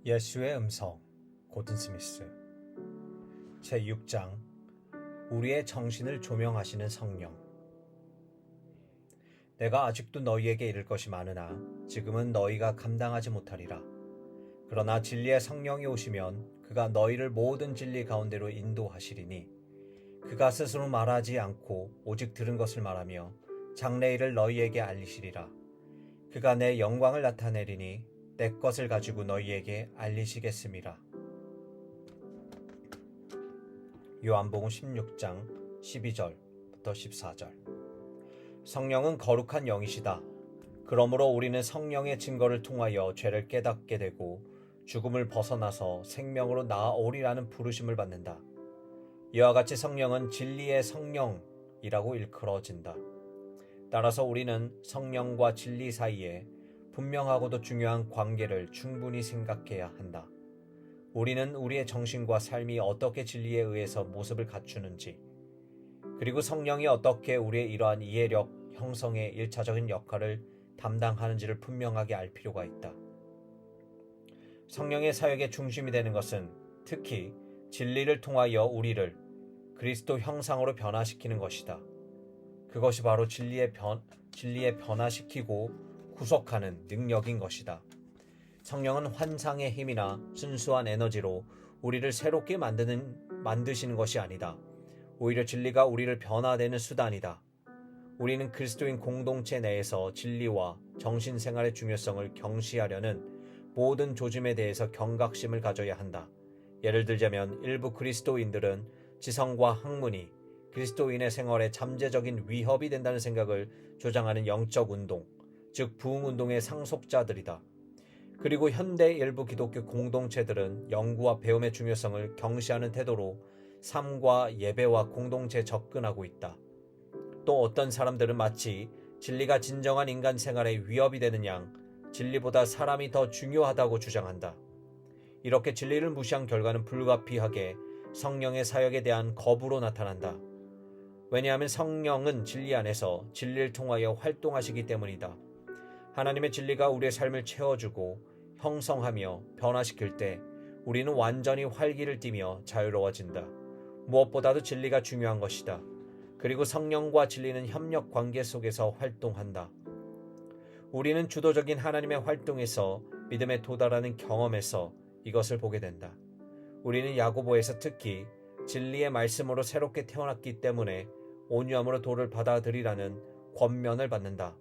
예수의 음성, 고든 스미스. 제6장, 우리의 정신을 조명하시는 성령. 내가 아직도 너희에게 이를 것이 많으나 지금은 너희가 감당하지 못하리라. 그러나 진리의 성령이 오시면 그가 너희를 모든 진리 가운데로 인도하시리니 그가 스스로 말하지 않고 오직 들은 것을 말하며 장래일을 너희에게 알리시리라. 그가 내 영광을 나타내리니 내 것을 가지고 너희에게 알리시겠음이라. 요한복음 16장 12절부터 14절. 성령은 거룩한 영이시다. 그러므로 우리는 성령의 증거를 통하여 죄를 깨닫게 되고 죽음을 벗어나서 생명으로 나아오리라는 부르심을 받는다. 이와 같이 성령은 진리의 성령이라고 일컬어진다. 따라서 우리는 성령과 진리 사이에 분명하고도 중요한 관계를 충분히 생각해야 한다. 우리는 우리의 정신과 삶이 어떻게 진리에 의해서 모습을 갖추는지, 그리고 성령이 어떻게 우리의 이러한 이해력 형성의 일차적인 역할을 담당하는지를 분명하게 알 필요가 있다. 성령의 사역의 중심이 되는 것은 특히 진리를 통하여 우리를 그리스도 형상으로 변화시키는 것이다. 그것이 바로 진리에 변화시키고 구속하는 능력인 것이다. 성령은 환상의 힘이나 순수한 에너지로 우리를 새롭게 만드시는 것이 아니다. 오히려 진리가 우리를 변화되는 수단이다. 우리는 그리스도인 공동체 내에서 진리와 정신생활의 중요성을 경시하려는 모든 조짐에 대해서 경각심을 가져야 한다. 예를 들자면 일부 그리스도인들은 지성과 학문이 그리스도인의 생활에 잠재적인 위협이 된다는 생각을 조장하는 영적 운동, 즉 부흥운동의 상속자들이다. 그리고 현대 일부 기독교 공동체들은 연구와 배움의 중요성을 경시하는 태도로 삶과 예배와 공동체에 접근하고 있다. 또 어떤 사람들은 마치 진리가 진정한 인간 생활에 위협이 되는 양 진리보다 사람이 더 중요하다고 주장한다. 이렇게 진리를 무시한 결과는 불가피하게 성령의 사역에 대한 거부로 나타난다. 왜냐하면 성령은 진리 안에서 진리를 통하여 활동하시기 때문이다. 하나님의 진리가 우리의 삶을 채워주고 형성하며 변화시킬 때 우리는 완전히 활기를 띠며 자유로워진다. 무엇보다도 진리가 중요한 것이다. 그리고 성령과 진리는 협력 관계 속에서 활동한다. 우리는 주도적인 하나님의 활동에서 믿음에 도달하는 경험에서 이것을 보게 된다. 우리는 야고보에서 특히 진리의 말씀으로 새롭게 태어났기 때문에 온유함으로 도를 받아들이라는 권면을 받는다.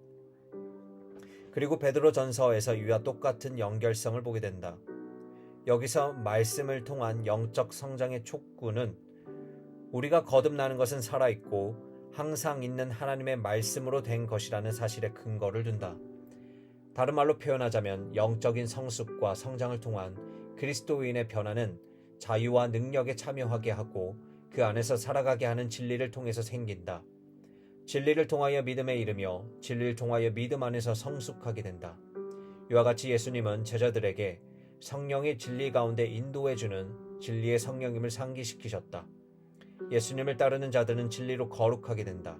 그리고 베드로전서에서 이와 똑같은 연결성을 보게 된다. 여기서 말씀을 통한 영적 성장의 촉구는 우리가 거듭나는 것은 살아있고 항상 있는 하나님의 말씀으로 된 것이라는 사실에 근거를 둔다. 다른 말로 표현하자면 영적인 성숙과 성장을 통한 그리스도인의 변화는 자유와 능력에 참여하게 하고 그 안에서 살아가게 하는 진리를 통해서 생긴다. 진리를 통하여 믿음에 이르며 진리를 통하여 믿음 안에서 성숙하게 된다. 이와 같이 예수님은 제자들에게 성령의 진리 가운데 인도해주는 진리의 성령님을 상기시키셨다. 예수님을 따르는 자들은 진리로 거룩하게 된다.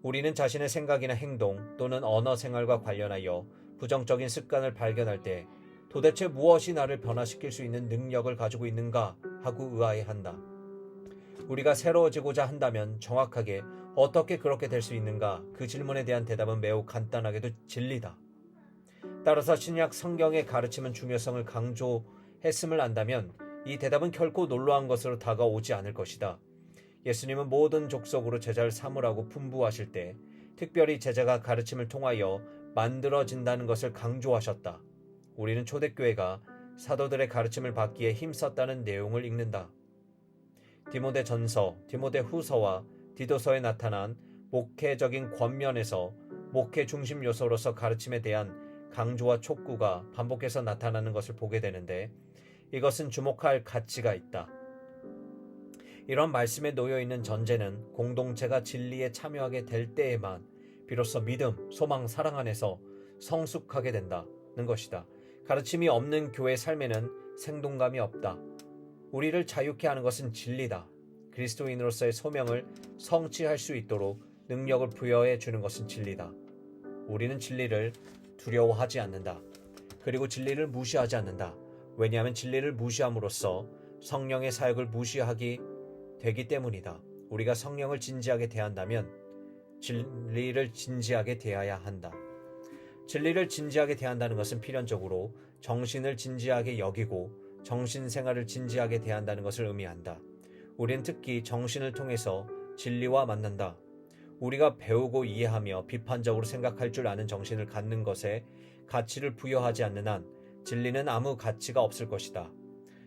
우리는 자신의 생각이나 행동 또는 언어 생활과 관련하여 부정적인 습관을 발견할 때 도대체 무엇이 나를 변화시킬 수 있는 능력을 가지고 있는가 하고 의아해한다. 우리가 새로워지고자 한다면 정확하게 어떻게 그렇게 될 수 있는가? 그 질문에 대한 대답은 매우 간단하게도 진리다. 따라서 신약 성경의 가르침은 중요성을 강조했음을 안다면 이 대답은 결코 놀라운 것으로 다가오지 않을 것이다. 예수님은 모든 족속으로 제자를 삼으라고 분부하실 때 특별히 제자가 가르침을 통하여 만들어진다는 것을 강조하셨다. 우리는 초대교회가 사도들의 가르침을 받기에 힘썼다는 내용을 읽는다. 디모데전서, 디모데후서와 디도서에 나타난 목회적인 권면에서 목회 중심 요소로서 가르침에 대한 강조와 촉구가 반복해서 나타나는 것을 보게 되는데 이것은 주목할 가치가 있다. 이런 말씀에 놓여있는 전제는 공동체가 진리에 참여하게 될 때에만 비로소 믿음, 소망, 사랑 안에서 성숙하게 된다는 것이다. 가르침이 없는 교회 삶에는 생동감이 없다. 우리를 자유케 하는 것은 진리다. 그리스도인으로서의 소명을 성취할 수 있도록 능력을 부여해 주는 것은 진리다. 우리는 진리를 두려워하지 않는다. 그리고 진리를 무시하지 않는다. 왜냐하면 진리를 무시함으로써 성령의 사역을 무시하기 되기 때문이다. 우리가 성령을 진지하게 대한다면 진리를 진지하게 대해야 한다. 진리를 진지하게 대한다는 것은 필연적으로 정신을 진지하게 여기고 정신생활을 진지하게 대한다는 것을 의미한다. 우리는 특히 정신을 통해서 진리와 만난다. 우리가 배우고 이해하며 비판적으로 생각할 줄 아는 정신을 갖는 것에 가치를 부여하지 않는 한 진리는 아무 가치가 없을 것이다.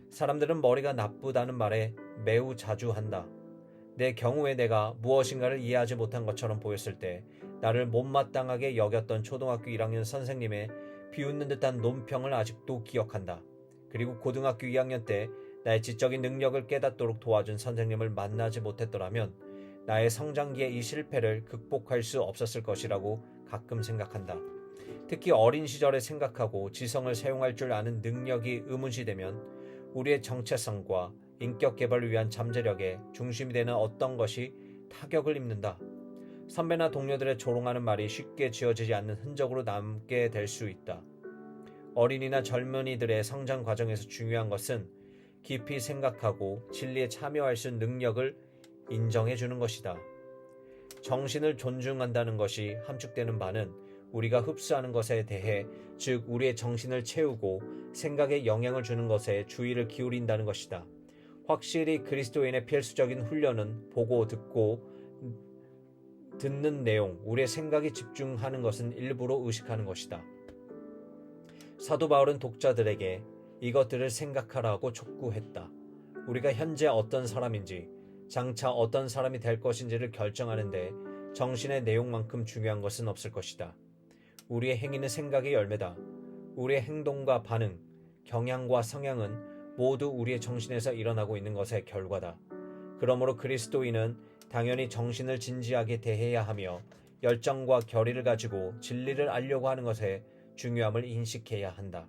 사람들은 머리가 나쁘다는 말에 매우 자주 한다. 내 경우에 내가 무엇인가를 이해하지 못한 것처럼 보였을 때 나를 못마땅하게 여겼던 초등학교 1학년 선생님의 비웃는 듯한 논평을 아직도 기억한다. 그리고 고등학교 2학년 때 나의 지적인 능력을 깨닫도록 도와준 선생님을 만나지 못했더라면 나의 성장기의 이 실패를 극복할 수 없었을 것이라고 가끔 생각한다. 특히 어린 시절에 생각하고 지성을 사용할 줄 아는 능력이 의문시되면 우리의 정체성과 인격 개발을 위한 잠재력에 중심이 되는 어떤 것이 타격을 입는다. 선배나 동료들의 조롱하는 말이 쉽게 지워지지 않는 흔적으로 남게 될 수 있다. 어린이나 젊은이들의 성장 과정에서 중요한 것은 깊이 생각하고 진리에 참여할 수 있는 능력을 인정해 주는 것이다. 정신을 존중한다는 것이 함축되는 바는 우리가 흡수하는 것에 대해, 즉 우리의 정신을 채우고 생각에 영향을 주는 것에 주의를 기울인다는 것이다. 확실히 그리스도인의 필수적인 훈련은 보고 듣는 내용, 우리의 생각에 집중하는 것은 일부러 의식하는 것이다. 사도 바울은 독자들에게 이것들을 생각하라고 촉구했다. 우리가 현재 어떤 사람인지, 장차 어떤 사람이 될 것인지를 결정하는데 정신의 내용만큼 중요한 것은 없을 것이다. 우리의 행위는 생각의 열매다. 우리의 행동과 반응, 경향과 성향은 모두 우리의 정신에서 일어나고 있는 것의 결과다. 그러므로 그리스도인은 당연히 정신을 진지하게 대해야 하며 열정과 결의를 가지고 진리를 알려고 하는 것에 중요함을 인식해야 한다.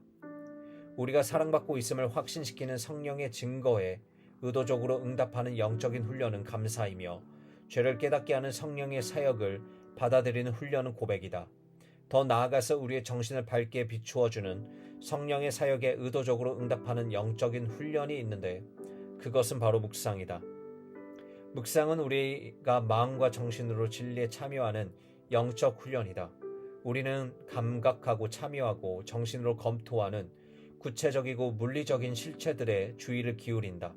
우리가 사랑받고 있음을 확신시키는 성령의 증거에 의도적으로 응답하는 영적인 훈련은 감사이며 죄를 깨닫게 하는 성령의 사역을 받아들이는 훈련은 고백이다. 더 나아가서 우리의 정신을 밝게 비추어주는 성령의 사역에 의도적으로 응답하는 영적인 훈련이 있는데 그것은 바로 묵상이다. 묵상은 우리가 마음과 정신으로 진리에 참여하는 영적 훈련이다. 우리는 감각하고 참여하고 정신으로 검토하는 구체적이고 물리적인 실체들에 주의를 기울인다.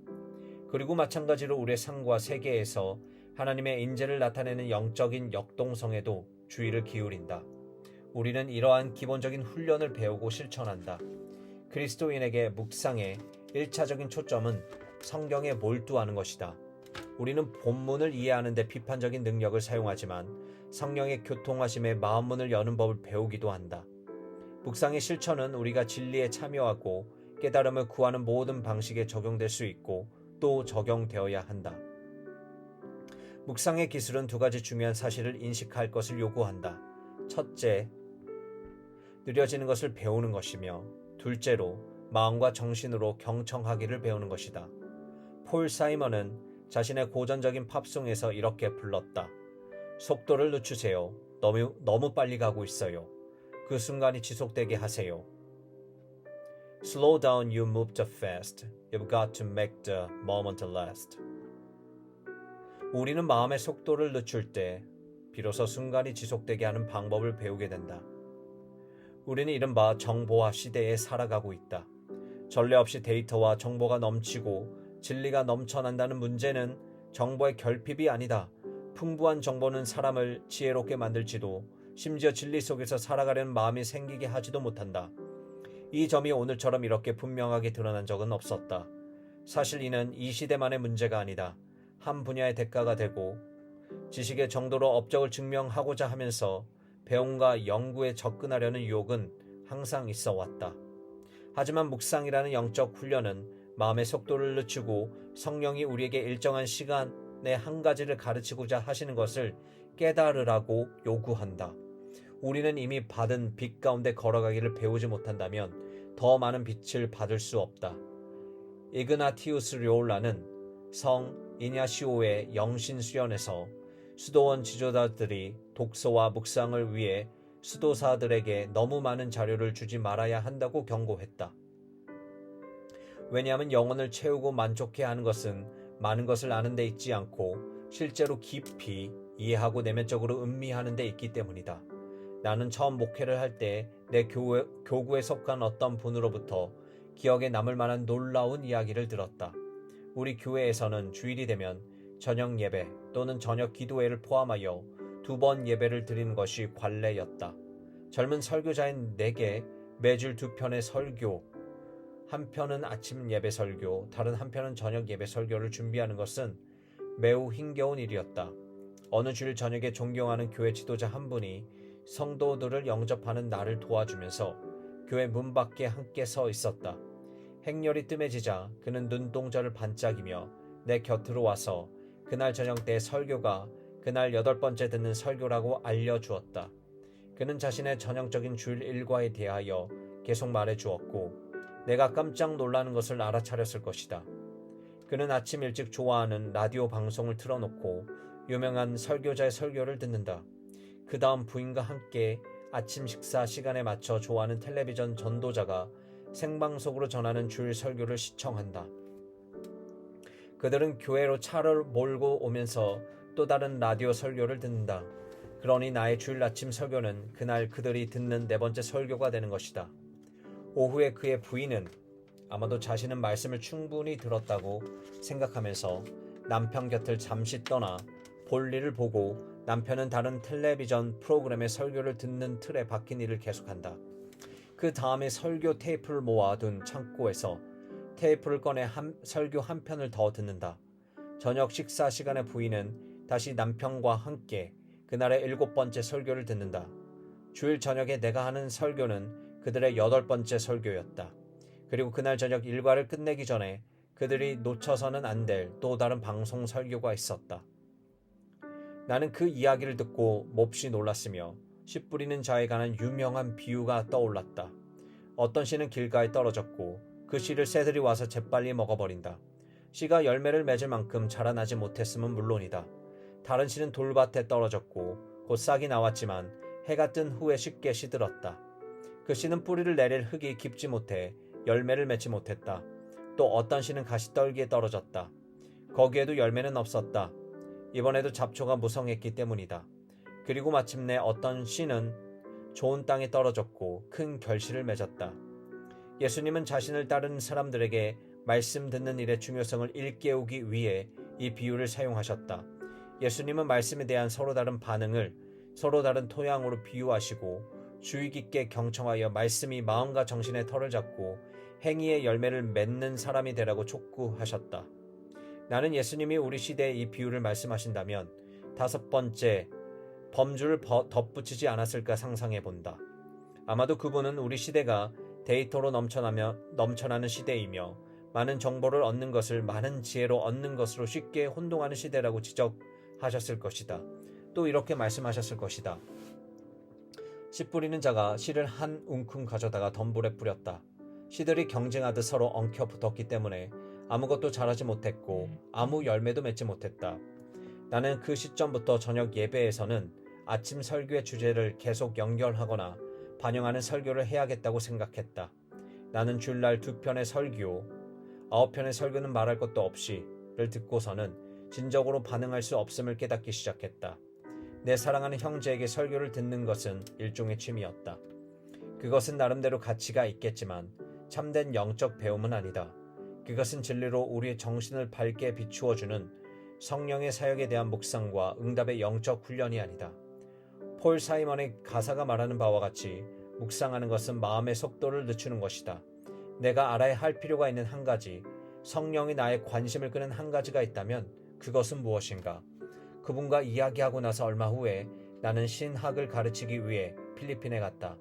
그리고 마찬가지로 우리의 삶과 세계에서 하나님의 인재를 나타내는 영적인 역동성에도 주의를 기울인다. 우리는 이러한 기본적인 훈련을 배우고 실천한다. 그리스도인에게 묵상의 1차적인 초점은 성경에 몰두하는 것이다. 우리는 본문을 이해하는 데 비판적인 능력을 사용하지만 성령의 교통하심에 마음문을 여는 법을 배우기도 한다. 묵상의 실천은 우리가 진리에 참여하고 깨달음을 구하는 모든 방식에 적용될 수 있고 또 적용되어야 한다. 묵상의 기술은 두 가지 중요한 사실을 인식할 것을 요구한다. 첫째, 느려지는 것을 배우는 것이며 둘째로 마음과 정신으로 경청하기를 배우는 것이다. 폴 사이먼은 자신의 고전적인 팝송에서 이렇게 불렀다. 속도를 늦추세요. 너무 빨리 가고 있어요. 그 순간이 지속되게 하세요. Slow down, you move too fast. You've got to make the moment last. 우리는 마음의 속도를 늦출 때 비로소 순간이 지속되게 하는 방법을 배우게 된다. 우리는 이른바 정보화 시대에 살아가고 있다. 전례 없이 데이터와 정보가 넘치고 진리가 넘쳐난다는 문제는 정보의 결핍이 아니다. 풍부한 정보는 사람을 지혜롭게 만들지도 심지어 진리 속에서 살아가려는 마음이 생기게 하지도 못한다. 이 점이 오늘처럼 이렇게 분명하게 드러난 적은 없었다. 사실 이는 이 시대만의 문제가 아니다. 한 분야의 대가가 되고 지식의 정도로 업적을 증명하고자 하면서 배움과 연구에 접근하려는 유혹은 항상 있어 왔다. 하지만 묵상이라는 영적 훈련은 마음의 속도를 늦추고 성령이 우리에게 일정한 시간에 한 가지를 가르치고자 하시는 것을 깨달으라고 요구한다. 우리는 이미 받은 빛 가운데 걸어가기를 배우지 못한다면 더 많은 빛을 받을 수 없다. 이그나티우스 료올라는 성 이냐시오의 영신 수련에서 수도원 지도자들이 독서와 묵상을 위해 수도사들에게 너무 많은 자료를 주지 말아야 한다고 경고했다. 왜냐하면 영혼을 채우고 만족해야 하는 것은 많은 것을 아는 데 있지 않고 실제로 깊이 이해하고 내면적으로 음미하는 데 있기 때문이다. 나는 처음 목회를 할 때 내 교구에 속한 어떤 분으로부터 기억에 남을 만한 놀라운 이야기를 들었다. 우리 교회에서는 주일이 되면 저녁 예배 또는 저녁 기도회를 포함하여 2번 예배를 드리는 것이 관례였다. 젊은 설교자인 내게 매주 2편의 설교, 한 편은 아침 예배 설교, 다른 한편은 저녁 예배 설교를 준비하는 것은 매우 힘겨운 일이었다. 어느 주일 저녁에 존경하는 교회 지도자 한 분이 성도들을 영접하는 나를 도와주면서 교회 문 밖에 함께 서 있었다. 행렬이 뜸해지자 그는 눈동자를 반짝이며 내 곁으로 와서 그날 저녁 때 설교가 그날 8번째 듣는 설교라고 알려주었다. 그는 자신의 전형적인 주일 일과에 대하여 계속 말해주었고 내가 깜짝 놀라는 것을 알아차렸을 것이다. 그는 아침 일찍 좋아하는 라디오 방송을 틀어놓고 유명한 설교자의 설교를 듣는다. 그 다음 부인과 함께 아침 식사 시간에 맞춰 좋아하는 텔레비전 전도자가 생방송으로 전하는 주일 설교를 시청한다. 그들은 교회로 차를 몰고 오면서 또 다른 라디오 설교를 듣는다. 그러니 나의 주일 아침 설교는 그날 그들이 듣는 4번째 설교가 되는 것이다. 오후에 그의 부인은 아마도 자신은 말씀을 충분히 들었다고 생각하면서 남편 곁을 잠시 떠나 볼일을 보고 남편은 다른 텔레비전 프로그램의 설교를 듣는 틀에 박힌 일을 계속한다. 그 다음에 설교 테이프를 모아둔 창고에서 테이프를 꺼내 설교 한 편을 더 듣는다. 저녁 식사 시간에 부인은 다시 남편과 함께 그날의 7번째 설교를 듣는다. 주일 저녁에 내가 하는 설교는 그들의 8번째 설교였다. 그리고 그날 저녁 일과를 끝내기 전에 그들이 놓쳐서는 안 될 또 다른 방송 설교가 있었다. 나는 그 이야기를 듣고 몹시 놀랐으며 씨 뿌리는 자에 관한 유명한 비유가 떠올랐다. 어떤 씨는 길가에 떨어졌고 그 씨를 새들이 와서 재빨리 먹어버린다. 씨가 열매를 맺을 만큼 자라나지 못했음은 물론이다. 다른 씨는 돌밭에 떨어졌고 곧 싹이 나왔지만 해가 뜬 후에 쉽게 시들었다. 그 씨는 뿌리를 내릴 흙이 깊지 못해 열매를 맺지 못했다. 또 어떤 씨는 가시떨기에 떨어졌다. 거기에도 열매는 없었다. 이번에도 잡초가 무성했기 때문이다. 그리고 마침내 어떤 씨는 좋은 땅에 떨어졌고 큰 결실을 맺었다. 예수님은 자신을 따르는 사람들에게 말씀 듣는 일의 중요성을 일깨우기 위해 이 비유를 사용하셨다. 예수님은 말씀에 대한 서로 다른 반응을 서로 다른 토양으로 비유하시고 주의 깊게 경청하여 말씀이 마음과 정신의 털을 잡고 행위의 열매를 맺는 사람이 되라고 촉구하셨다. 나는 예수님이 우리 시대에 이 비유를 말씀하신다면 5번째 범주를 덧붙이지 않았을까 상상해 본다. 아마도 그분은 우리 시대가 데이터로 넘쳐나는 시대이며 많은 정보를 얻는 것을 많은 지혜로 얻는 것으로 쉽게 혼동하는 시대라고 지적하셨을 것이다. 또 이렇게 말씀하셨을 것이다. 씨 뿌리는 자가 씨를 한 움큼 가져다가 덤불에 뿌렸다. 씨들이 경쟁하듯 서로 엉켜 붙었기 때문에 아무것도 자라지 못했고 아무 열매도 맺지 못했다. 나는 그 시점부터 저녁 예배에서는 아침 설교의 주제를 계속 연결하거나 반영하는 설교를 해야겠다고 생각했다. 나는 주일날 2편의 설교, 9편의 설교는 말할 것도 없이를 듣고서는 진적으로 반응할 수 없음을 깨닫기 시작했다. 내 사랑하는 형제에게 설교를 듣는 것은 일종의 취미였다. 그것은 나름대로 가치가 있겠지만 참된 영적 배움은 아니다. 그것은 진리로 우리의 정신을 밝게 비추어주는 성령의 사역에 대한 묵상과 응답의 영적 훈련이 아니다. 폴 사이먼의 가사가 말하는 바와 같이 묵상하는 것은 마음의 속도를 늦추는 것이다. 내가 알아야 할 필요가 있는 한 가지, 성령이 나의 관심을 끄는 한 가지가 있다면 그것은 무엇인가? 그분과 이야기하고 나서 얼마 후에 나는 신학을 가르치기 위해 필리핀에 갔다.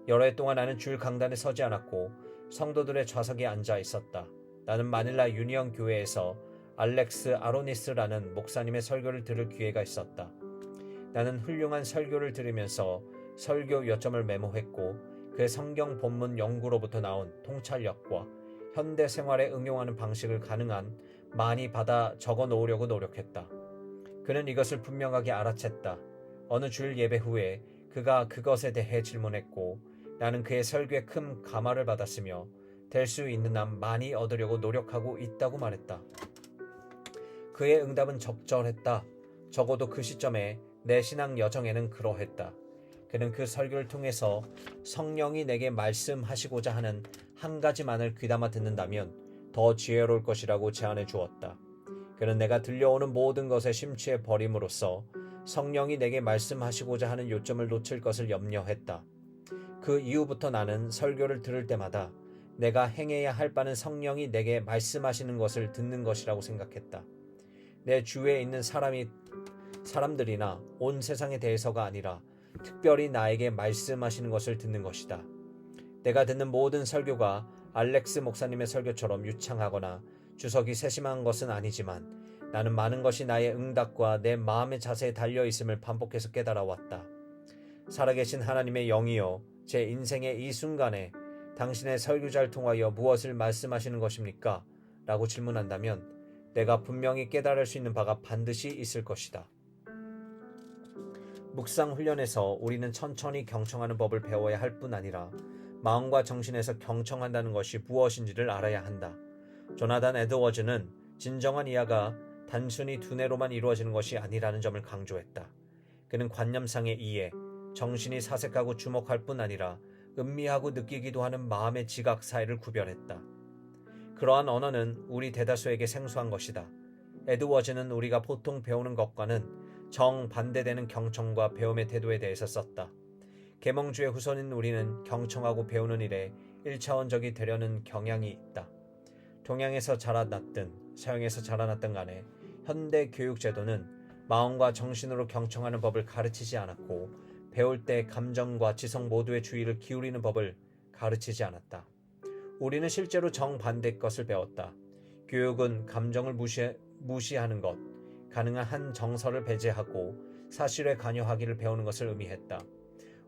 여러 해 동안 나는 주일 강단에 서지 않았고 성도들의 좌석에 앉아 있었다. 나는 마닐라 유니언 교회에서 알렉스 아로니스라는 목사님의 설교를 들을 기회가 있었다. 나는 훌륭한 설교를 들으면서 설교 요점을 메모했고 그의 성경 본문 연구로부터 나온 통찰력과 현대 생활에 응용하는 방식을 가능한 많이 받아 적어 놓으려고 노력했다. 그는 이것을 분명하게 알아챘다. 어느 주일 예배 후에 그가 그것에 대해 질문했고 나는 그의 설교에 큰 감화를 받았으며 될 수 있는 한 많이 얻으려고 노력하고 있다고 말했다. 그의 응답은 적절했다. 적어도 그 시점에 내 신앙 여정에는 그러했다. 그는 그 설교를 통해서 성령이 내게 말씀하시고자 하는 한 가지만을 귀담아 듣는다면 더 지혜로울 것이라고 제안해 주었다. 그는 내가 들려오는 모든 것에 심취해 버림으로써 성령이 내게 말씀하시고자 하는 요점을 놓칠 것을 염려했다. 그 이후부터 나는 설교를 들을 때마다 내가 행해야 할 바는 성령이 내게 말씀하시는 것을 듣는 것이라고 생각했다. 내 주위에 있는 사람들이나 온 세상에 대해서가 아니라 특별히 나에게 말씀하시는 것을 듣는 것이다. 내가 듣는 모든 설교가 알렉스 목사님의 설교처럼 유창하거나 주석이 세심한 것은 아니지만 나는 많은 것이 나의 응답과 내 마음의 자세에 달려있음을 반복해서 깨달아왔다. 살아계신 하나님의 영이여, 제 인생의 이 순간에 당신의 설교자를 통하여 무엇을 말씀하시는 것입니까? 라고 질문한다면 내가 분명히 깨달을 수 있는 바가 반드시 있을 것이다. 묵상 훈련에서 우리는 천천히 경청하는 법을 배워야 할 뿐 아니라 마음과 정신에서 경청한다는 것이 무엇인지를 알아야 한다. 조나단 에드워즈는 진정한 이해가 단순히 두뇌로만 이루어지는 것이 아니라는 점을 강조했다. 그는 관념상의 이해, 정신이 사색하고 주목할 뿐 아니라 음미하고 느끼기도 하는 마음의 지각 사이를 구별했다. 그러한 언어는 우리 대다수에게 생소한 것이다. 에드워즈는 우리가 보통 배우는 것과는 정반대되는 경청과 배움의 태도에 대해서 썼다. 계몽주의 후손인 우리는 경청하고 배우는 일에 1차원적이 되려는 경향이 있다. 동양에서 자라났든 서양에서 자라났든 간에 현대 교육제도는 마음과 정신으로 경청하는 법을 가르치지 않았고 배울 때 감정과 지성 모두의 주의를 기울이는 법을 가르치지 않았다. 우리는 실제로 정반대 것을 배웠다. 교육은 감정을 무시하는 것, 가능한 한 정서를 배제하고 사실에 관여하기를 배우는 것을 의미했다.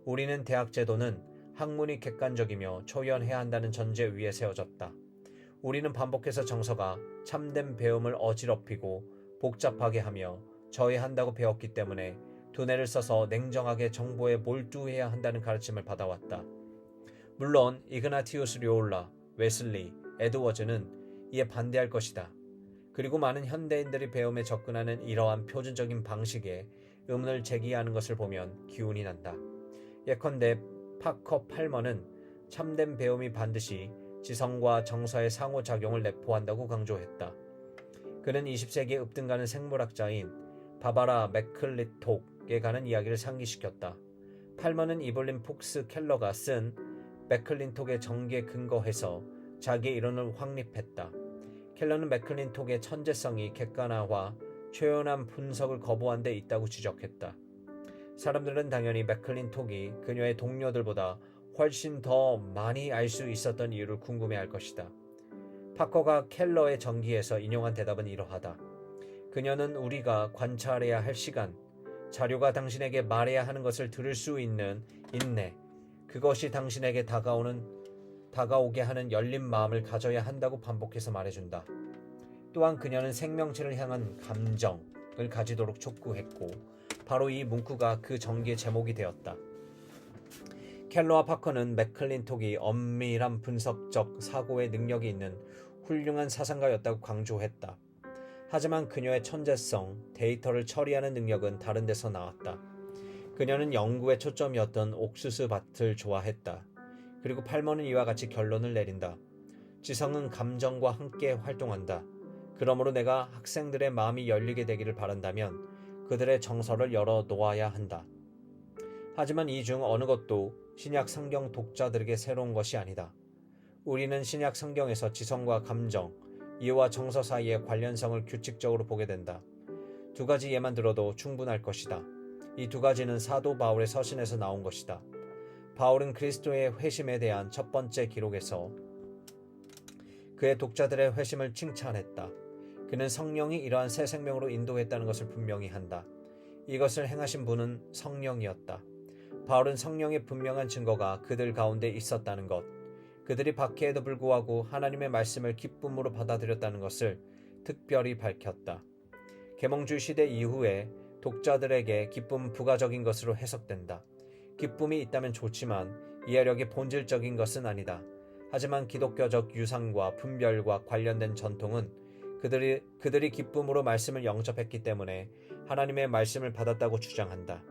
우리는 대학 제도는 학문이 객관적이며 초연해야 한다는 전제 위에 세워졌다. 우리는 반복해서 정서가 참된 배움을 어지럽히고 복잡하게 하며 저해한다고 배웠기 때문에 두뇌를 써서 냉정하게 정보에 몰두해야 한다는 가르침을 받아왔다. 물론 이그나티우스 료올라, 웨슬리, 에드워즈는 이에 반대할 것이다. 그리고 많은 현대인들이 배움에 접근하는 이러한 표준적인 방식에 의문을 제기하는 것을 보면 기운이 난다. 예컨대 파커 팔머는 참된 배움이 반드시 지성과 정서의 상호작용을 내포한다고 강조했다. 그는 20세기에 읍등가는 생물학자인 바바라 맥클린톡에 관한 이야기를 상기시켰다. 팔머는 이블린 폭스 켈러가 쓴 맥클린톡의 정기에 근거해서 자기의 이론을 확립했다. 켈러는 맥클린톡의 천재성이 객관화와 초연한 분석을 거부한 데 있다고 지적했다. 사람들은 당연히 맥클린톡이 그녀의 동료들보다 훨씬 더 많이 알 수 있었던 이유를 궁금해할 것이다. 파커가 켈러의 정기에서 인용한 대답은 이러하다. 그녀는 우리가 관찰해야 할 시간, 자료가 당신에게 말해야 하는 것을 들을 수 있는 인내, 그것이 당신에게 다가오게 하는 열린 마음을 가져야 한다고 반복해서 말해준다. 또한 그녀는 생명체를 향한 감정을 가지도록 촉구했고 바로 이 문구가 그 전기의 제목이 되었다. 켈러와 파커는 맥클린톡이 엄밀한 분석적 사고의 능력이 있는 훌륭한 사상가였다고 강조했다. 하지만 그녀의 천재성, 데이터를 처리하는 능력은 다른 데서 나왔다. 그녀는 연구에 초점이었던 옥수수 밭을 좋아했다. 그리고 팔머는 이와 같이 결론을 내린다. 지성은 감정과 함께 활동한다. 그러므로 내가 학생들의 마음이 열리게 되기를 바란다면 그들의 정서를 열어 놓아야 한다. 하지만 이 중 어느 것도 신약 성경 독자들에게 새로운 것이 아니다. 우리는 신약 성경에서 지성과 감정, 이해와 정서 사이의 관련성을 규칙적으로 보게 된다. 두 가지 예만 들어도 충분할 것이다. 이 두 가지는 사도 바울의 서신에서 나온 것이다. 바울은 그리스도의 회심에 대한 첫 번째 기록에서 그의 독자들의 회심을 칭찬했다. 그는 성령이 이러한 새 생명으로 인도했다는 것을 분명히 한다. 이것을 행하신 분은 성령이었다. 바울은 성령의 분명한 증거가 그들 가운데 있었다는 것, 그들이 박해에도 불구하고 하나님의 말씀을 기쁨으로 받아들였다는 것을 특별히 밝혔다. 계몽주의 시대 이후에 독자들에게 기쁨은 부가적인 것으로 해석된다. 기쁨이 있다면 좋지만 이해력이 본질적인 것은 아니다. 하지만 기독교적 유산과 분별과 관련된 전통은 그들이 기쁨으로 말씀을 영접했기 때문에 하나님의 말씀을 받았다고 주장한다.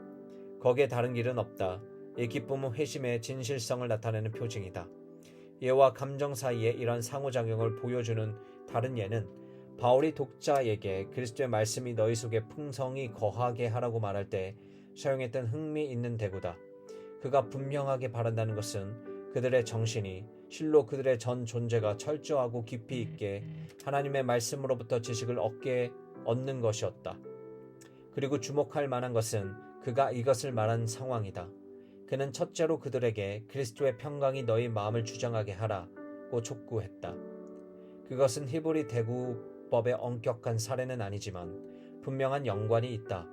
거기에 다른 길은 없다. 이 기쁨은 회심의 진실성을 나타내는 표징이다. 예와 감정 사이에 이런 상호작용을 보여주는 다른 예는 바울이 독자에게 그리스도의 말씀이 너희 속에 풍성히 거하게 하라고 말할 때 사용했던 흥미있는 대구다. 그가 분명하게 바란다는 것은 그들의 정신이 실로 그들의 전 존재가 철저하고 깊이 있게 하나님의 말씀으로부터 지식을 얻는 것이었다. 그리고 주목할 만한 것은 그가 이것을 말한 상황이다. 그는 첫째로 그들에게 그리스도의 평강이 너희 마음을 주장하게 하라고 촉구했다. 그것은 히브리 대구법의 엄격한 사례는 아니지만 분명한 연관이 있다.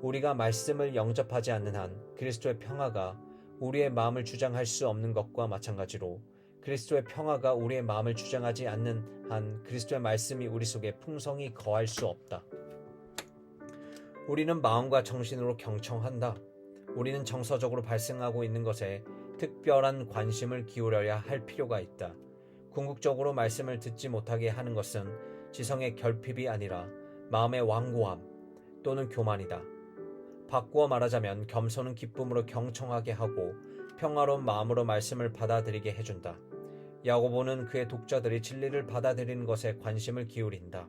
우리가 말씀을 영접하지 않는 한 그리스도의 평화가 우리의 마음을 주장할 수 없는 것과 마찬가지로 그리스도의 평화가 우리의 마음을 주장하지 않는 한 그리스도의 말씀이 우리 속에 풍성히 거할 수 없다. 우리는 마음과 정신으로 경청한다. 우리는 정서적으로 발생하고 있는 것에 특별한 관심을 기울여야 할 필요가 있다. 궁극적으로 말씀을 듣지 못하게 하는 것은 지성의 결핍이 아니라 마음의 완고함 또는 교만이다. 바꾸어 말하자면 겸손은 기쁨으로 경청하게 하고 평화로운 마음으로 말씀을 받아들이게 해준다. 야고보는 그의 독자들이 진리를 받아들이는 것에 관심을 기울인다.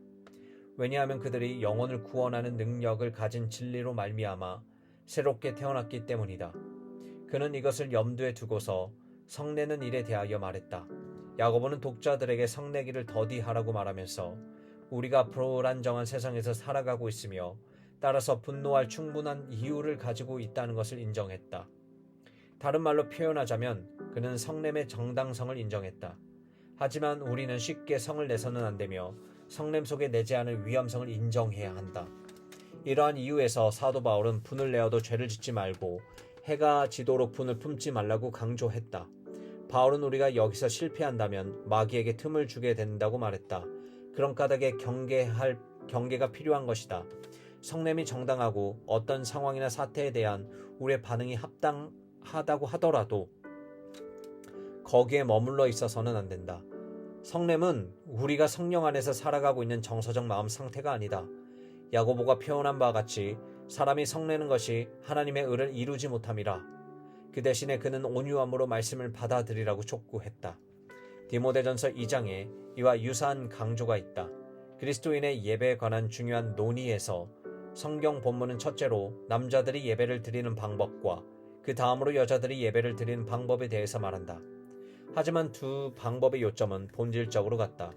왜냐하면 그들이 영혼을 구원하는 능력을 가진 진리로 말미암아 새롭게 태어났기 때문이다. 그는 이것을 염두에 두고서 성내는 일에 대하여 말했다. 야고보는 독자들에게 성내기를 더디하라고 말하면서 우리가 불안정한 세상에서 살아가고 있으며 따라서 분노할 충분한 이유를 가지고 있다는 것을 인정했다. 다른 말로 표현하자면 그는 성냄의 정당성을 인정했다. 하지만 우리는 쉽게 성을 내서는 안 되며 성냄 속에 내재하는 위험성을 인정해야 한다. 이러한 이유에서 사도 바울은 분을 내어도 죄를 짓지 말고 해가 지도록 분을 품지 말라고 강조했다. 바울은 우리가 여기서 실패한다면 마귀에게 틈을 주게 된다고 말했다. 그런 까닭에 경계가 필요한 것이다. 성냄이 정당하고 어떤 상황이나 사태에 대한 우리의 반응이 합당하다고 하더라도 거기에 머물러 있어서는 안 된다. 성냄은 우리가 성령 안에서 살아가고 있는 정서적 마음 상태가 아니다. 야고보가 표현한 바와 같이 사람이 성내는 것이 하나님의 의를 이루지 못함이라. 그 대신에 그는 온유함으로 말씀을 받아들이라고 촉구했다. 디모데전서 2장에 이와 유사한 강조가 있다. 그리스도인의 예배에 관한 중요한 논의에서 성경 본문은 첫째로 남자들이 예배를 드리는 방법과 그 다음으로 여자들이 예배를 드리는 방법에 대해서 말한다. 하지만 두 방법의 요점은 본질적으로 같다.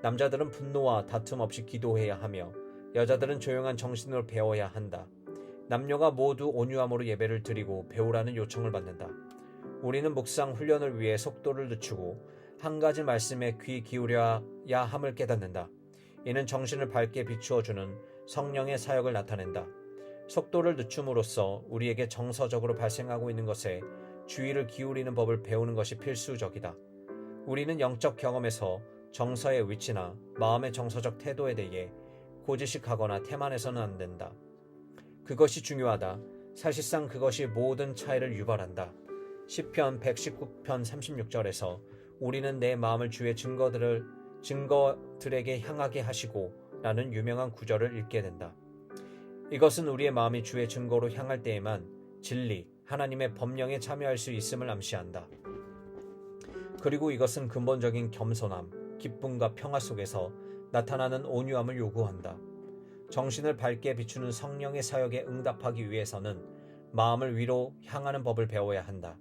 남자들은 분노와 다툼 없이 기도해야 하며 여자들은 조용한 정신으로 배워야 한다. 남녀가 모두 온유함으로 예배를 드리고 배우라는 요청을 받는다. 우리는 묵상 훈련을 위해 속도를 늦추고 한 가지 말씀에 귀 기울여야 함을 깨닫는다. 이는 정신을 밝게 비추어주는 성령의 사역을 나타낸다. 속도를 늦춤으로써 우리에게 정서적으로 발생하고 있는 것에 주의를 기울이는 법을 배우는 것이 필수적이다. 우리는 영적 경험에서 정서의 위치나 마음의 정서적 태도에 대해 고지식하거나 태만해서는 안 된다. 그것이 중요하다. 사실상 그것이 모든 차이를 유발한다. 시편 119편 36절에서 우리는 내 마음을 주의 증거들에게 향하게 하시고 라는 유명한 구절을 읽게 된다. 이것은 우리의 마음이 주의 증거로 향할 때에만 진리, 하나님의 법령에 참여할 수 있음을 암시한다. 그리고 이것은 근본적인 겸손함, 기쁨과 평화 속에서 나타나는 온유함을 요구한다. 정신을 밝게 비추는 성령의 사역에 응답하기 위해서는 마음을 위로 향하는 법을 배워야 한다.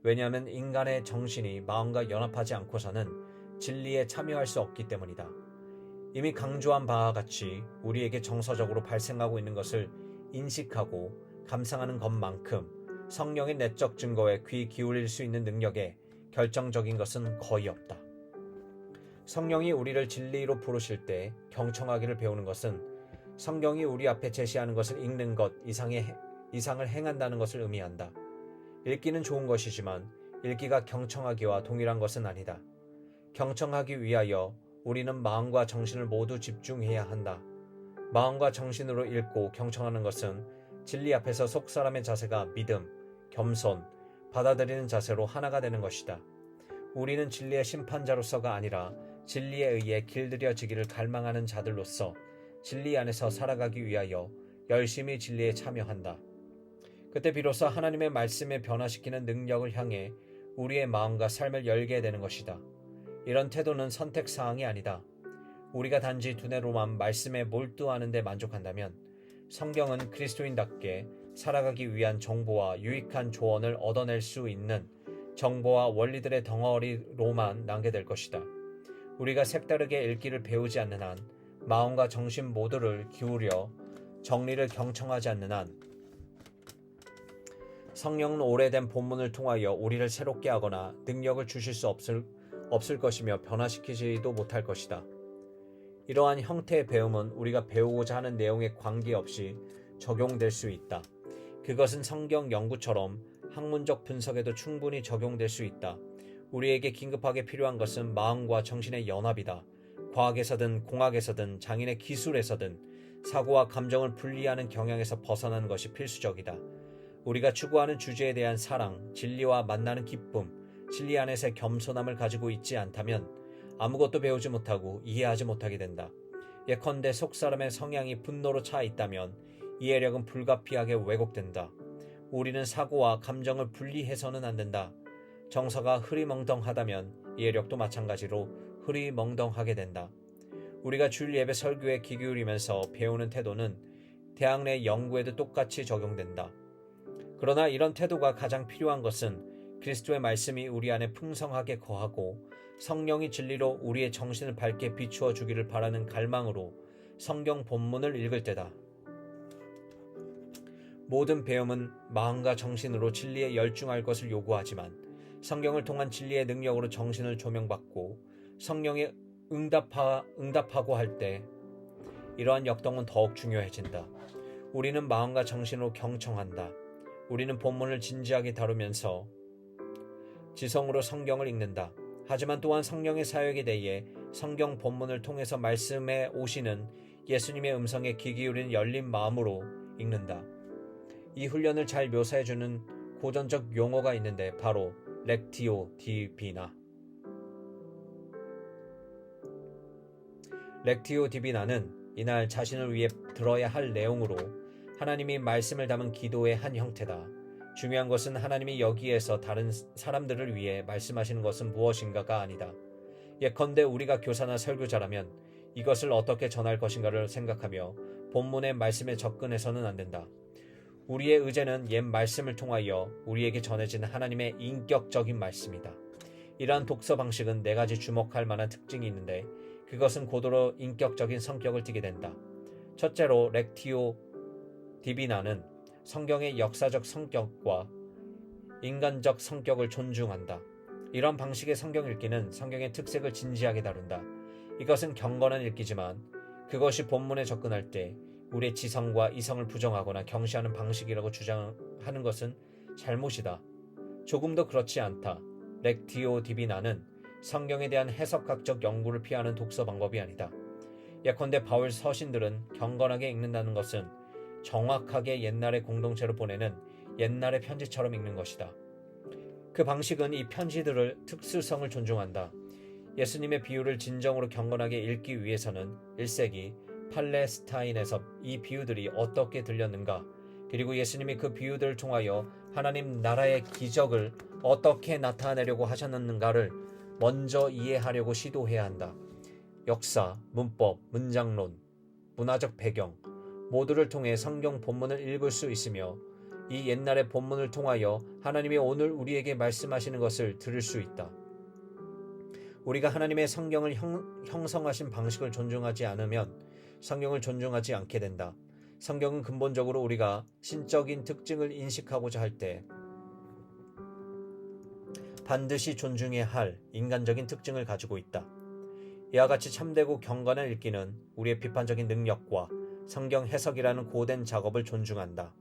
왜냐하면 인간의 정신이 마음과 연합하지 않고서는 진리에 참여할 수 없기 때문이다. 이미 강조한 바와 같이 우리에게 정서적으로 발생하고 있는 것을 인식하고 감상하는 것만큼 성령의 내적 증거에 귀 기울일 수 있는 능력에 결정적인 것은 거의 없다. 성령이 우리를 진리로 부르실 때 경청하기를 배우는 것은 성경이 우리 앞에 제시하는 것을 읽는 것 이상을 행한다는 것을 의미한다. 읽기는 좋은 것이지만 읽기가 경청하기와 동일한 것은 아니다. 경청하기 위하여 우리는 마음과 정신을 모두 집중해야 한다. 마음과 정신으로 읽고 경청하는 것은 진리 앞에서 속사람의 자세가 믿음, 겸손, 받아들이는 자세로 하나가 되는 것이다. 우리는 진리의 심판자로서가 아니라 진리에 의해 길들여지기를 갈망하는 자들로서 진리 안에서 살아가기 위하여 열심히 진리에 참여한다. 그때 비로소 하나님의 말씀에 변화시키는 능력을 향해 우리의 마음과 삶을 열게 되는 것이다. 이런 태도는 선택사항이 아니다. 우리가 단지 두뇌로만 말씀에 몰두하는 데 만족한다면 성경은 그리스도인답게 살아가기 위한 정보와 유익한 조언을 얻어낼 수 있는 정보와 원리들의 덩어리로만 남게 될 것이다. 우리가 색다르게 읽기를 배우지 않는 한, 마음과 정신 모두를 기울여 정리를 경청하지 않는 한, 성령은 오래된 본문을 통하여 우리를 새롭게 하거나 능력을 주실 수 없을 것이며 변화시키지도 못할 것이다. 이러한 형태의 배움은 우리가 배우고자 하는 내용에 관계없이 적용될 수 있다. 그것은 성경 연구처럼 학문적 분석에도 충분히 적용될 수 있다. 우리에게 긴급하게 필요한 것은 마음과 정신의 연합이다. 과학에서든 공학에서든 장인의 기술에서든 사고와 감정을 분리하는 경향에서 벗어나는 것이 필수적이다. 우리가 추구하는 주제에 대한 사랑, 진리와 만나는 기쁨, 진리 안에서의 겸손함을 가지고 있지 않다면 아무것도 배우지 못하고 이해하지 못하게 된다. 예컨대 속사람의 성향이 분노로 차 있다면 이해력은 불가피하게 왜곡된다. 우리는 사고와 감정을 분리해서는 안 된다. 정서가 흐리멍덩하다면 이해력도 마찬가지로 흐리멍덩하게 된다. 우리가 주일 예배 설교에 귀 기울이면서 배우는 태도는 대학 내 연구에도 똑같이 적용된다. 그러나 이런 태도가 가장 필요한 것은 그리스도의 말씀이 우리 안에 풍성하게 거하고 성령이 진리로 우리의 정신을 밝게 비추어 주기를 바라는 갈망으로 성경 본문을 읽을 때다. 모든 배움은 마음과 정신으로 진리에 열중할 것을 요구하지만 성경을 통한 진리의 능력으로 정신을 조명받고 성령에 응답하고 할 때 이러한 역동은 더욱 중요해진다. 우리는 마음과 정신으로 경청한다. 우리는 본문을 진지하게 다루면서 지성으로 성경을 읽는다. 하지만 또한 성령의 사역에 대해 성경 본문을 통해서 말씀에 오시는 예수님의 음성에 귀 기울이는 열린 마음으로 읽는다. 이 훈련을 잘 묘사해주는 고전적 용어가 있는데 바로 렉티오 디비나. 렉티오 디비나는 이날 자신을 위해 들어야 할 내용으로 하나님이 말씀을 담은 기도의 한 형태다. 중요한 것은 하나님이 여기에서 다른 사람들을 위해 말씀하시는 것은 무엇인가가 아니다. 예컨대 우리가 교사나 설교자라면 이것을 어떻게 전할 것인가를 생각하며 본문의 말씀에 접근해서는 안 된다. 우리의 의제는 옛 말씀을 통하여 우리에게 전해진 하나님의 인격적인 말씀이다. 이러한 독서 방식은 네 가지 주목할 만한 특징이 있는데 그것은 고도로 인격적인 성격을 띠게 된다. 첫째로 렉티오 디비나는 성경의 역사적 성격과 인간적 성격을 존중한다. 이런 방식의 성경 읽기는 성경의 특색을 진지하게 다룬다. 이것은 경건한 읽기지만 그것이 본문에 접근할 때 우리의 지성과 이성을 부정하거나 경시하는 방식이라고 주장하는 것은 잘못이다. 조금도 그렇지 않다. 렉티오 디비나는 성경에 대한 해석학적 연구를 피하는 독서 방법이 아니다. 예컨대 바울 서신들은 경건하게 읽는다는 것은 정확하게 옛날의 공동체로 보내는 옛날의 편지처럼 읽는 것이다. 그 방식은 이 편지들의 특수성을 존중한다. 예수님의 비유를 진정으로 경건하게 읽기 위해서는 1세기 팔레스타인에서 이 비유들이 어떻게 들렸는가, 그리고 예수님이 그 비유들을 통하여 하나님 나라의 기적을 어떻게 나타내려고 하셨는가를 먼저 이해하려고 시도해야 한다. 역사, 문법, 문장론, 문화적 배경 모두를 통해 성경 본문을 읽을 수 있으며 이 옛날의 본문을 통하여 하나님이 오늘 우리에게 말씀하시는 것을 들을 수 있다. 우리가 하나님의 성경을 형성하신 방식을 존중하지 않으면 성경을 존중하지 않게 된다. 성경은 근본적으로 우리가 신적인 특징을 인식하고자 할 때 반드시 존중해야 할 인간적인 특징을 가지고 있다. 이와 같이 참되고 경건한 읽기는 우리의 비판적인 능력과 성경 해석이라는 고된 작업을 존중한다.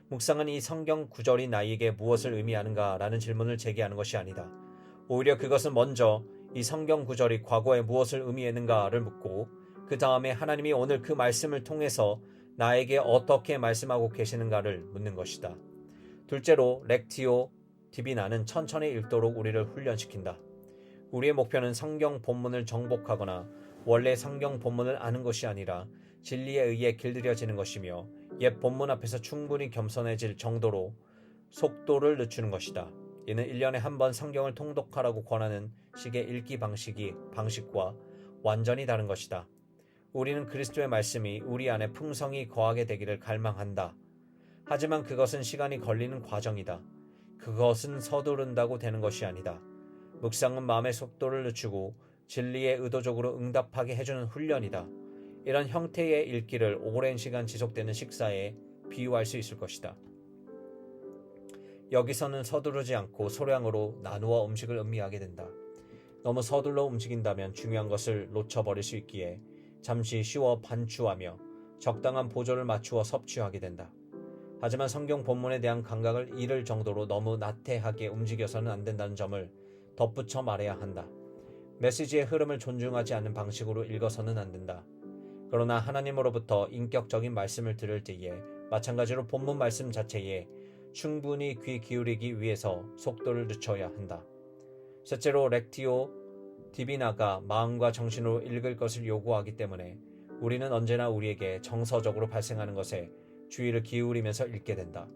묵상은 이 성경 구절이 나에게 무엇을 의미하는가라는 질문을 제기하는 것이 아니다. 오히려 그것은 먼저 이 성경 구절이 과거에 무엇을 의미했는가를 묻고 그 다음에 하나님이 오늘 그 말씀을 통해서 나에게 어떻게 말씀하고 계시는가를 묻는 것이다. 둘째로 렉티오 디비나는 천천히 읽도록 우리를 훈련시킨다. 우리의 목표는 성경 본문을 정복하거나 원래 성경 본문을 아는 것이 아니라 진리에 의해 길들여지는 것이며 옛 본문 앞에서 충분히 겸손해질 정도로 속도를 늦추는 것이다. 이는 1년에 한 번 성경을 통독하라고 권하는 식의 읽기 방식과 완전히 다른 것이다. 우리는 그리스도의 말씀이 우리 안에 풍성히 거하게 되기를 갈망한다. 하지만 그것은 시간이 걸리는 과정이다. 그것은 서두른다고 되는 것이 아니다. 묵상은 마음의 속도를 늦추고 진리에 의도적으로 응답하게 해주는 훈련이다. 이런 형태의 읽기를 오랜 시간 지속되는 식사에 비유할 수 있을 것이다. 여기서는 서두르지 않고 소량으로 나누어 음식을 음미하게 된다. 너무 서둘러 움직인다면 중요한 것을 놓쳐버릴 수 있기에 잠시 쉬어 반추하며 적당한 보조를 맞추어 섭취하게 된다. 하지만 성경 본문에 대한 감각을 잃을 정도로 너무 나태하게 움직여서는 안 된다는 점을 덧붙여 말해야 한다. 메시지의 흐름을 존중하지 않는 방식으로 읽어서는 안 된다. 그러나 하나님으로부터 인격적인 말씀을 들을 때에 마찬가지로 본문 말씀 자체에 충분히 귀 기울이기 위해서 속도를 늦춰야 한다. 셋째로 렉티오 디비나가 마음과 정신으로 읽을 것을 요구하기 때문에 우리는 언제나 우리에게 정서적으로 발생하는 것에 주의를 기울이면서 읽게 된다.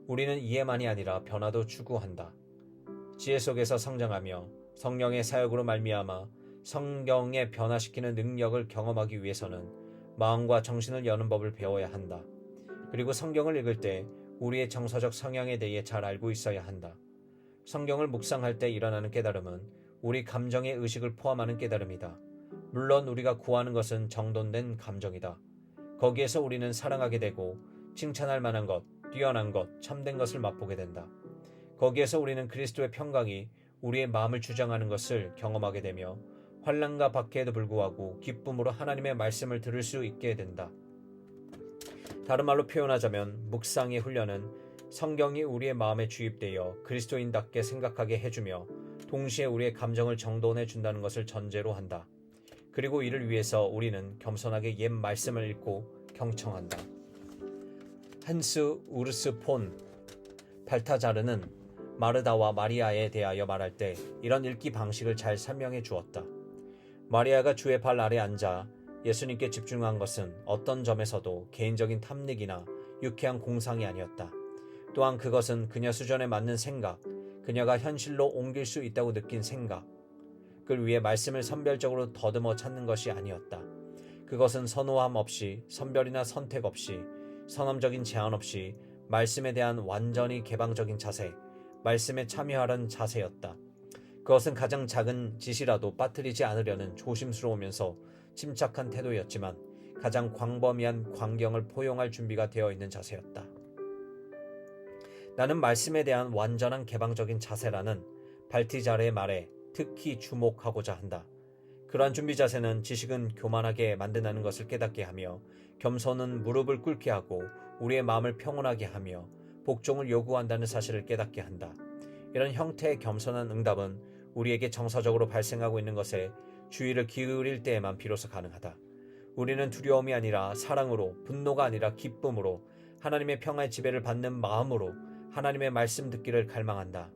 우리는 이해만이 아니라 변화도 추구한다. 지혜 속에서 성장하며 성령의 사역으로 말미암아 성경에 변화시키는 능력을 경험하기 위해서는 마음과 정신을 여는 법을 배워야 한다. 그리고 성경을 읽을 때 우리의 정서적 성향에 대해 잘 알고 있어야 한다. 성경을 묵상할 때 일어나는 깨달음은 우리 감정의 의식을 포함하는 깨달음이다. 물론 우리가 구하는 것은 정돈된 감정이다. 거기에서 우리는 사랑하게 되고 칭찬할 만한 것, 뛰어난 것, 참된 것을 맛보게 된다. 거기에서 우리는 그리스도의 평강이 우리의 마음을 주장하는 것을 경험하게 되며 환난과 박해에도 불구하고 기쁨으로 하나님의 말씀을 들을 수 있게 된다. 다른 말로 표현하자면 묵상의 훈련은 성경이 우리의 마음에 주입되어 그리스도인답게 생각하게 해주며 동시에 우리의 감정을 정돈해 준다는 것을 전제로 한다. 그리고 이를 위해서 우리는 겸손하게 옛 말씀을 읽고 경청한다. 한스 우르스 폰 발타자르는 마르다와 마리아에 대하여 말할 때 이런 읽기 방식을 잘 설명해 주었다. 마리아가 주의 발 아래 앉아 예수님께 집중한 것은 어떤 점에서도 개인적인 탐닉이나 유쾌한 공상이 아니었다. 또한 그것은 그녀 수준에 맞는 생각, 그녀가 현실로 옮길 수 있다고 느낀 생각을 위해 말씀을 선별적으로 더듬어 찾는 것이 아니었다. 그것은 선호함 없이, 선별이나 선택 없이, 선언적인 제한 없이 말씀에 대한 완전히 개방적인 자세, 말씀에 참여하려는 자세였다. 그것은 가장 작은 짓이라도 빠뜨리지 않으려는 조심스러우면서 침착한 태도였지만 가장 광범위한 광경을 포용할 준비가 되어 있는 자세였다. 나는 말씀에 대한 완전한 개방적인 자세라는 발티자르의 말에 특히 주목하고자 한다. 그러한 준비 자세는 지식은 교만하게 만든다는 것을 깨닫게 하며 겸손은 무릎을 꿇게 하고 우리의 마음을 평온하게 하며 복종을 요구한다는 사실을 깨닫게 한다. 이런 형태의 겸손한 응답은 우리에게 정서적으로 발생하고 있는 것에 주의를 기울일 때에만 비로소 가능하다. 우리는 두려움이 아니라 사랑으로, 분노가 아니라 기쁨으로, 하나님의 평화의 지배를 받는 마음으로 하나님의 말씀 듣기를 갈망한다.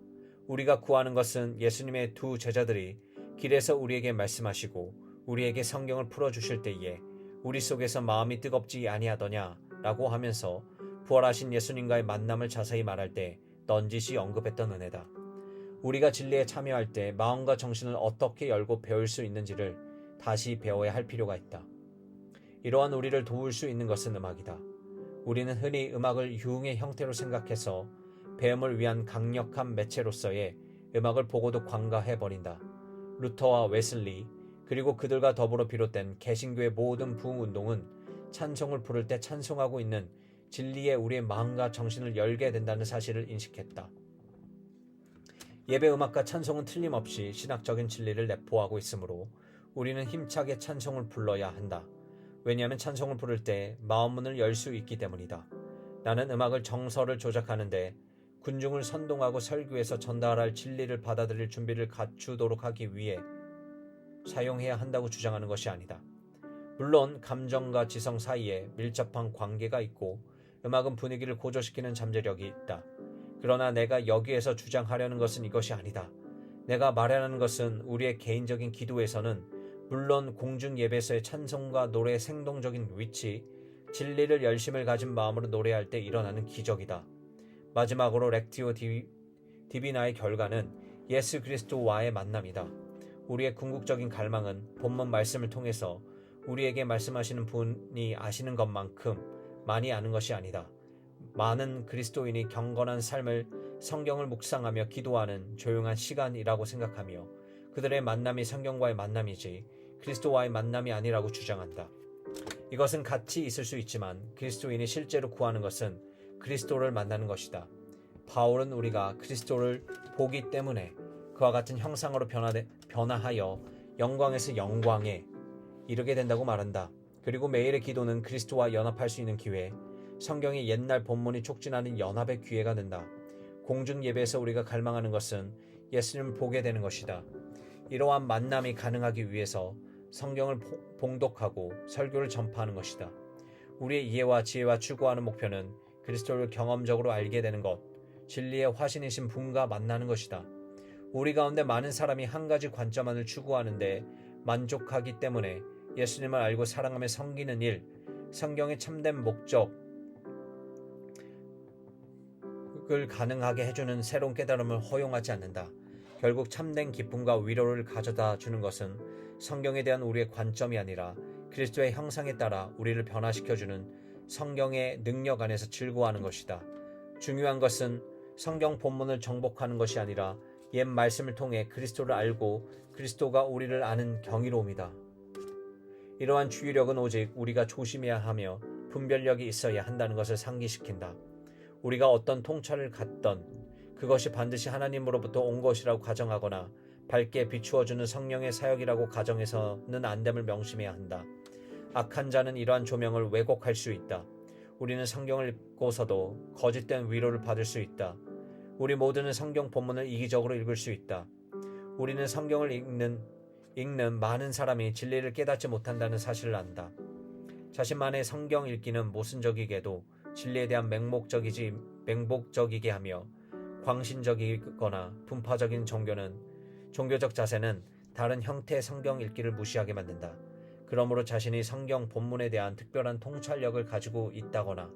우리가 구하는 것은 예수님의 두 제자들이 길에서 우리에게 말씀하시고 우리에게 성경을 풀어주실 때에 우리 속에서 마음이 뜨겁지 아니하더냐 라고 하면서 부활하신 예수님과의 만남을 자세히 말할 때 넌지시 언급했던 은혜다. 우리가 진리에 참여할 때 마음과 정신을 어떻게 열고 배울 수 있는지를 다시 배워야 할 필요가 있다. 이러한 우리를 도울 수 있는 것은 음악이다. 우리는 흔히 음악을 유흥의 형태로 생각해서 배움을 위한 강력한 매체로서의 음악을 보고도 관가해버린다. 루터와 웨슬리 그리고 그들과 더불어 비롯된 개신교의 모든 부흥운동은 찬송을 부를 때 찬송하고 있는 진리에 우리의 마음과 정신을 열게 된다는 사실을 인식했다. 예배 음악과 찬송은 틀림없이 신학적인 진리를 내포하고 있으므로 우리는 힘차게 찬송을 불러야 한다. 왜냐하면 찬송을 부를 때 마음문을 열 수 있기 때문이다. 나는 음악을 정서를 조작하는데 군중을 선동하고 설교에서 전달할 진리를 받아들일 준비를 갖추도록 하기 위해 사용해야 한다고 주장하는 것이 아니다. 물론 감정과 지성 사이에 밀접한 관계가 있고 음악은 분위기를 고조시키는 잠재력이 있다. 그러나 내가 여기에서 주장하려는 것은 이것이 아니다. 내가 말하는 것은 우리의 개인적인 기도에서는 물론 공중 예배에서의 찬송과 노래의 생동적인 위치, 진리를 열심을 가진 마음으로 노래할 때 일어나는 기적이다. 마지막으로 렉티오 디비나의 결과는 예수 그리스도와의 만남이다. 우리의 궁극적인 갈망은 본문 말씀을 통해서 우리에게 말씀하시는 분이 아시는 것만큼 많이 아는 것이 아니다. 많은 그리스도인이 경건한 삶을 성경을 묵상하며 기도하는 조용한 시간이라고 생각하며 그들의 만남이 성경과의 만남이지 그리스도와의 만남이 아니라고 주장한다. 이것은 같이 있을 수 있지만 그리스도인이 실제로 구하는 것은 그리스도를 만나는 것이다. 바울은 우리가 그리스도를 보기 때문에 그와 같은 형상으로 변화하여 영광에서 영광에 이르게 된다고 말한다. 그리고 매일의 기도는 그리스도와 연합할 수 있는 기회, 성경의 옛날 본문이 촉진하는 연합의 기회가 된다. 공중 예배에서 우리가 갈망하는 것은 예수님을 보게 되는 것이다. 이러한 만남이 가능하기 위해서 성경을 봉독하고 설교를 전파하는 것이다. 우리의 이해와 지혜와 추구하는 목표는 그리스도를 경험적으로 알게 되는 것, 진리의 화신이신 분과 만나는 것이다. 우리 가운데 많은 사람이 한 가지 관점만을 추구하는데 만족하기 때문에 예수님을 알고 사랑하며 섬기는 일, 성경의 참된 목적을 가능하게 해주는 새로운 깨달음을 허용하지 않는다. 결국 참된 기쁨과 위로를 가져다 주는 것은 성경에 대한 우리의 관점이 아니라 그리스도의 형상에 따라 우리를 변화시켜주는 성경의 능력 안에서 즐거워하는 것이다. 중요한 것은 성경 본문을 정복하는 것이 아니라 옛 말씀을 통해 그리스도를 알고 그리스도가 우리를 아는 경이로움이다. 이러한 주의력은 오직 우리가 조심해야 하며 분별력이 있어야 한다는 것을 상기시킨다. 우리가 어떤 통찰을 갖던 그것이 반드시 하나님으로부터 온 것이라고 가정하거나 밝게 비추어주는 성령의 사역이라고 가정해서는 안 됨을 명심해야 한다. 악한 자는 이러한 조명을 왜곡할 수 있다. 우리는 성경을 읽고서도 거짓된 위로를 받을 수 있다. 우리 모두는 성경 본문을 이기적으로 읽을 수 있다. 우리는 성경을 읽는 많은 사람이 진리를 깨닫지 못한다는 사실을 안다. 자신만의 성경 읽기는 모순적이게도 진리에 대한 맹목적이게 하며 광신적이거나 분파적인 종교적 자세는 다른 형태의 성경 읽기를 무시하게 만든다. 그러므로 자신이 성경 본문에 대한 특별한 통찰력을 가지고 있다거나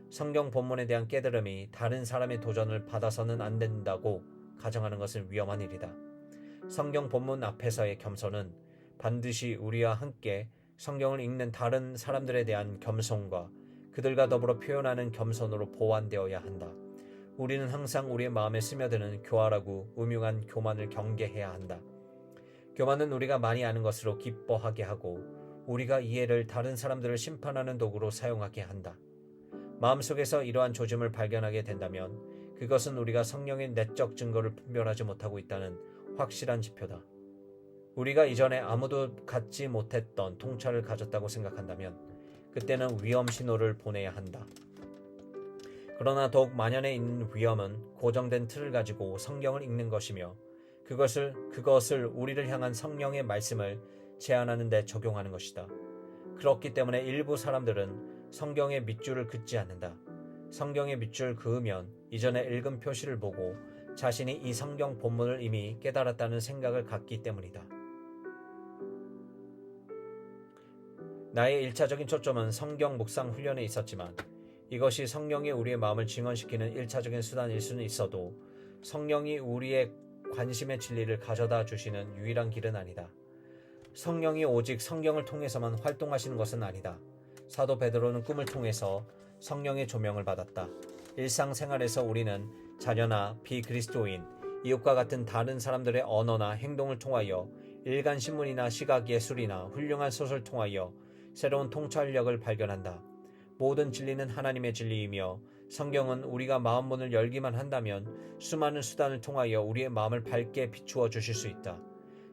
성경 본문에 대한 깨달음이 다른 사람의 도전을 받아서는 안 된다고 가정하는 것은 위험한 일이다. 성경 본문 앞에서의 겸손은 반드시 우리와 함께 성경을 읽는 다른 사람들에 대한 겸손과 그들과 더불어 표현하는 겸손으로 보완되어야 한다. 우리는 항상 우리의 마음에 스며드는 교활하고 음흉한 교만을 경계해야 한다. 교만은 우리가 많이 아는 것으로 기뻐하게 하고 우리가 이해를 다른 사람들을 심판하는 도구로 사용하게 한다. 마음속에서 이러한 조짐을 발견하게 된다면 그것은 우리가 성령의 내적 증거를 분별하지 못하고 있다는 확실한 지표다. 우리가 이전에 아무도 갖지 못했던 통찰을 가졌다고 생각한다면 그때는 위험 신호를 보내야 한다. 그러나 더욱 만연해 있는 위험은 고정된 틀을 가지고 성경을 읽는 것이며 그것을 우리를 향한 성령의 말씀을 제안하는 데 적용하는 것이다. 그렇기 때문에 일부 사람들은 성경의 밑줄을 긋지 않는다. 성경의 밑줄 그으면 이전에 읽은 표시를 보고 자신이 이 성경 본문을 이미 깨달았다는 생각을 갖기 때문이다. 나의 1차적인 초점은 성경 묵상 훈련에 있었지만 이것이 성령이 우리의 마음을 증언시키는 1차적인 수단일 수는 있어도 성령이 우리의 관심의 진리를 가져다 주시는 유일한 길은 아니다. 성령이 오직 성경을 통해서만 활동하시는 것은 아니다. 사도 베드로는 꿈을 통해서 성령의 조명을 받았다. 일상생활에서 우리는 자녀나 비그리스도인, 이웃과 같은 다른 사람들의 언어나 행동을 통하여 일간 신문이나 시각 예술이나 훌륭한 소설을 통하여 새로운 통찰력을 발견한다. 모든 진리는 하나님의 진리이며 성경은 우리가 마음문을 열기만 한다면 수많은 수단을 통하여 우리의 마음을 밝게 비추어 주실 수 있다.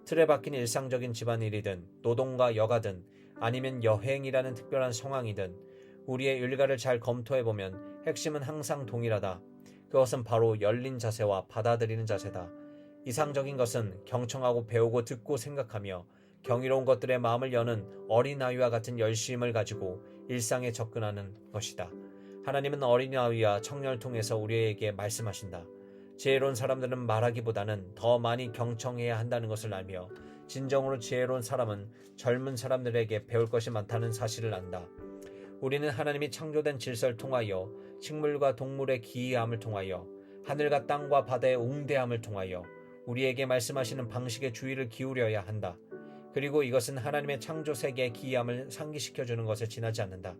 틀에 박힌 일상적인 집안일이든 노동과 여가든 아니면 여행이라는 특별한 상황이든 우리의 일가를 잘 검토해보면 핵심은 항상 동일하다. 그것은 바로 열린 자세와 받아들이는 자세다. 이상적인 것은 경청하고 배우고 듣고 생각하며 경이로운 것들의 마음을 여는 어린아이와 같은 열심을 가지고 일상에 접근하는 것이다. 하나님은 어린아이와 청년을 통해서 우리에게 말씀하신다. 지혜로운 사람들은 말하기보다는 더 많이 경청해야 한다는 것을 알며 진정으로 지혜로운 사람은 젊은 사람들에게 배울 것이 많다는 사실을 안다. 우리는 하나님이 창조된 질서를 통하여 식물과 동물의 기이함을 통하여 하늘과 땅과 바다의 웅대함을 통하여 우리에게 말씀하시는 방식에 주의를 기울여야 한다. 그리고 이것은 하나님의 창조 세계의 기이함을 상기시켜주는 것에 지나지 않는다.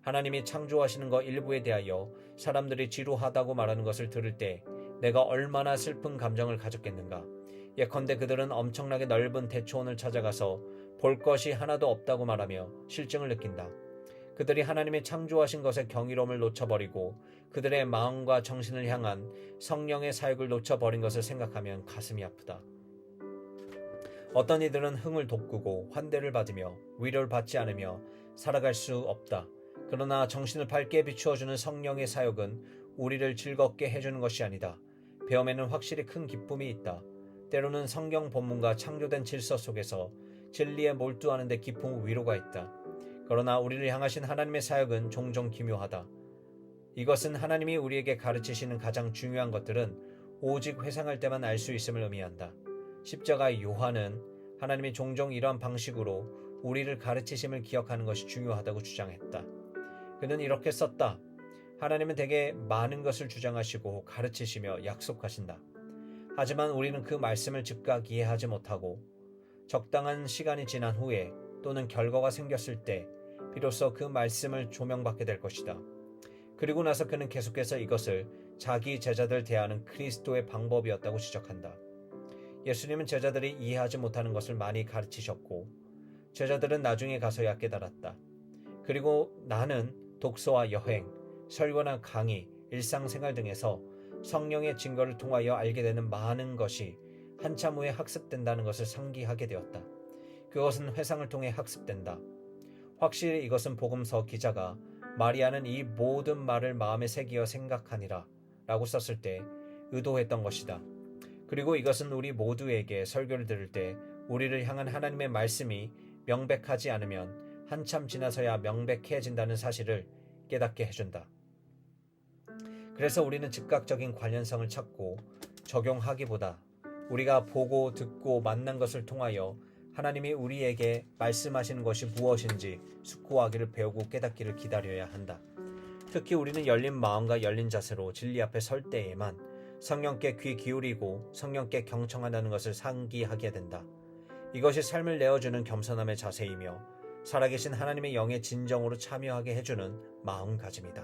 하나님이 창조하시는 것 일부에 대하여 사람들이 지루하다고 말하는 것을 들을 때 내가 얼마나 슬픈 감정을 가졌겠는가. 예컨대 그들은 엄청나게 넓은 대초원을 찾아가서 볼 것이 하나도 없다고 말하며 실증을 느낀다. 그들이 하나님의 창조하신 것의 경이로움을 놓쳐버리고 그들의 마음과 정신을 향한 성령의 사역을 놓쳐버린 것을 생각하면 가슴이 아프다. 어떤 이들은 흥을 돋구고 환대를 받으며 위로를 받지 않으며 살아갈 수 없다. 그러나 정신을 밝게 비추어주는 성령의 사역은 우리를 즐겁게 해주는 것이 아니다. 배움에는 확실히 큰 기쁨이 있다. 때로는 성경 본문과 창조된 질서 속에서 진리에 몰두하는 데 깊은 위로가 있다. 그러나 우리를 향하신 하나님의 사역은 종종 기묘하다. 이것은 하나님이 우리에게 가르치시는 가장 중요한 것들은 오직 회상할 때만 알 수 있음을 의미한다. 십자가의 요한은 하나님이 종종 이러한 방식으로 우리를 가르치심을 기억하는 것이 중요하다고 주장했다. 그는 이렇게 썼다. 하나님은 되게 많은 것을 주장하시고 가르치시며 약속하신다. 하지만 우리는 그 말씀을 즉각 이해하지 못하고 적당한 시간이 지난 후에 또는 결과가 생겼을 때 비로소 그 말씀을 조명받게 될 것이다. 그리고 나서 그는 계속해서 이것을 자기 제자들 대하는 그리스도의 방법이었다고 지적한다. 예수님은 제자들이 이해하지 못하는 것을 많이 가르치셨고 제자들은 나중에 가서야 깨달았다. 그리고 나는 독서와 여행, 설교나 강의, 일상생활 등에서 성령의 증거를 통하여 알게 되는 많은 것이 한참 후에 학습된다는 것을 상기하게 되었다. 그것은 회상을 통해 학습된다. 확실히 이것은 복음서 기자가 마리아는 이 모든 말을 마음에 새기어 생각하니라 라고 썼을 때 의도했던 것이다. 그리고 이것은 우리 모두에게 설교를 들을 때 우리를 향한 하나님의 말씀이 명백하지 않으면 한참 지나서야 명백해진다는 사실을 깨닫게 해준다. 그래서 우리는 즉각적인 관련성을 찾고 적용하기보다 우리가 보고 듣고 만난 것을 통하여 하나님이 우리에게 말씀하시는 것이 무엇인지 숙고하기를 배우고 깨닫기를 기다려야 한다. 특히 우리는 열린 마음과 열린 자세로 진리 앞에 설 때에만 성령께 귀 기울이고 성령께 경청한다는 것을 상기하게 된다. 이것이 삶을 내어주는 겸손함의 자세이며 살아계신 하나님의 영의 진정으로 참여하게 해주는 마음가짐이다.